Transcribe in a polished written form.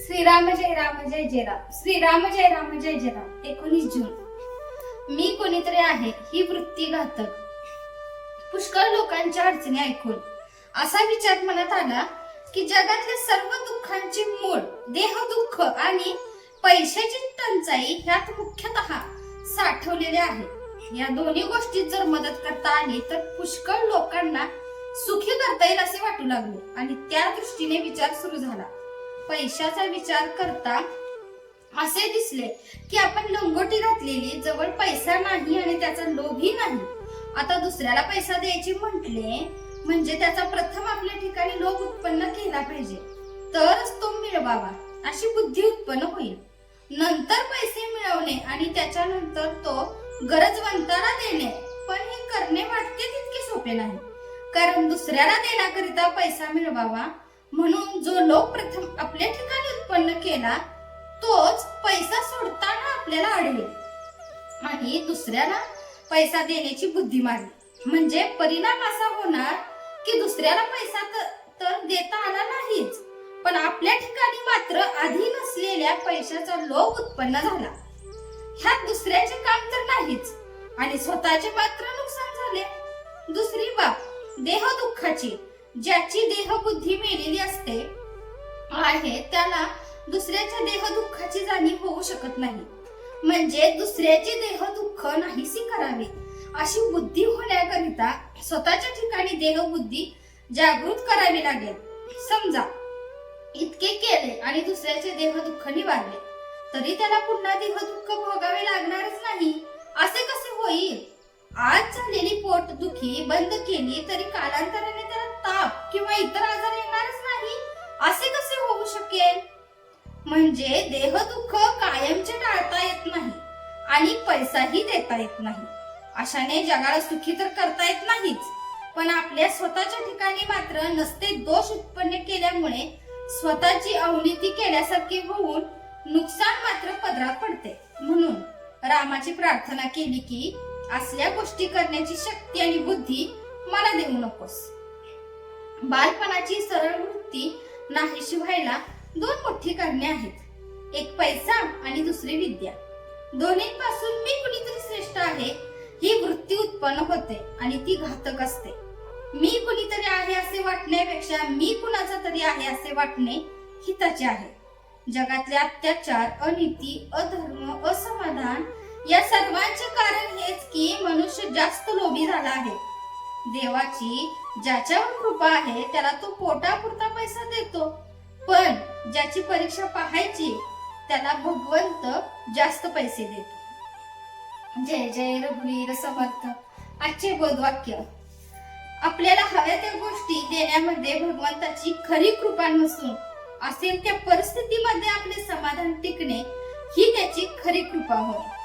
श्रीराम जय राम जय जय राम. श्रीराम जय राम जय जय राम. 19 जून. मी कोणीतरी आहे ही वृत्ती घातक. पुष्कळ लोकांच्या अडचणी ऐकून असा विचार मनात आला की जगातल्या सर्व दुःखांचे मूळ देह दुःख आणि पैशाची टंचाई ह्यात मुख्यतः साठवलेले आहे. या दोन्ही गोष्टीत जर मदत करता आली तर पुष्कळ लोकांना सुखी करता येईल असे वाटू लागले आणि त्या दृष्टीने विचार सुरू झाला. पैशाचा विचार करता असे दिसले की आपण लंगोटी घातलेली, जवळ पैसा नाही आणि त्याचा लोभही नाही. आता दुसऱ्याला पैसा द्यायचे म्हटले म्हणजे त्याचा प्रथम आपल्या ठिकाणी लोभ उत्पन्न केला पाहिजे, तरच तो मिळवावा अशी बुद्धी उत्पन्न होईल. नंतर पैसे मिळवणे आणि त्याच्यानंतर तो गरजवंताला देणे, पण हे करणे वाटते तितके सोपे नाही. कारण दुसऱ्याला देण्याकरिता पैसा मिळवावा म्हणून जो लोभ प्रथम आपल्या ठिकाणी उत्पन्न केला तोच पैसा सोडताना आपल्याला आढळेल आणि दुसऱ्याला पैसा देण्याची बुद्धी मारली. म्हणजे परिणाम असा होणार की दुसऱ्याला पैसा तर देता आला नाहीच, पण आपल्या ठिकाणी मात्र आधी नसलेल्या पैशाचा लोभ उत्पन्न झाला. ह्यात दुसऱ्याचे काम तर नाहीच आणि स्वतःचे मात्र नुकसान झाले. दुसरी बाब देह दुःखाची. ज्याची देहबुद्धी मेलेली असते आहे त्याला दुसऱ्याच्या देह दुःखाची जाणीव होऊ शकत नाही. म्हणजे दुसऱ्याचे देह दुःख नाहीसी करावे अशी बुद्धी होण्याकरिता स्वतःच्या ठिकाणी देहबुद्धी जागृत करावी लागेल. समजा इतके केले आणि दुसऱ्याचे देह दुःख निवारले तरी त्याला पुन्हा देह दुःख भोगावे लागणारच नाही असे कसे होईल? आज झालेली पोटदुखी बंद केली तरी कालांतराने त्याला ताप किंवा इतर आजार येणारच नाही असे कसे होऊ शकेल? म्हणजे देह दुःख कायमचे टाळता येत नाही आणि पैसाही देता येत नाही. अशाने जगाला सुखी तर करता येत नाहीच, पण आपल्या स्वतःच्या ठिकाणी मात्र नसते दोष उत्पन्न केल्यामुळे स्वतःची अवनीती केल्यासारखे होऊन नुकसान मात्र पदरात पडते. म्हणून रामाची प्रार्थना केली की असल्या गोष्टी करण्याची शक्ती आणि बुद्धी मला देऊ नकोस. बालपणाची सरळ वृत्ती नाहीशी व्हायला दोन मोठी कारणे आहेत. एक पैसा आणि दुसरी विद्या. दोन्हीपासून मी कुणीतरी श्रेष्ठ आहे ही वृत्ती उत्पन्न होते आणि ती घातक असते. मी कुणीतरी आहे असे वाटण्यापेक्षा मी कुणाचा तरी आहे असे वाटणे हिताचे आहे. जगातले अत्याचार, अनीती, अधर्म, असमाधान या सर्वांचे कारण हेच की मनुष्य जास्त लोभी झाला आहे. देवाची ज्याच्यावर कृपा आहे त्याला तो पोटापुरता पैसा देतो, पण ज्याची परीक्षा पाहायची त्याला भगवंत जास्त पैसे देतो. जय जय रघुवीर समर्थ. आजचे बोधवाक्य. आपल्याला हव्या त्या गोष्टी देण्यामध्ये भगवंताची खरी कृपा नसून असेल त्या परिस्थितीमध्ये आपले समाधान टिकणे ही त्याची खरी कृपा होय.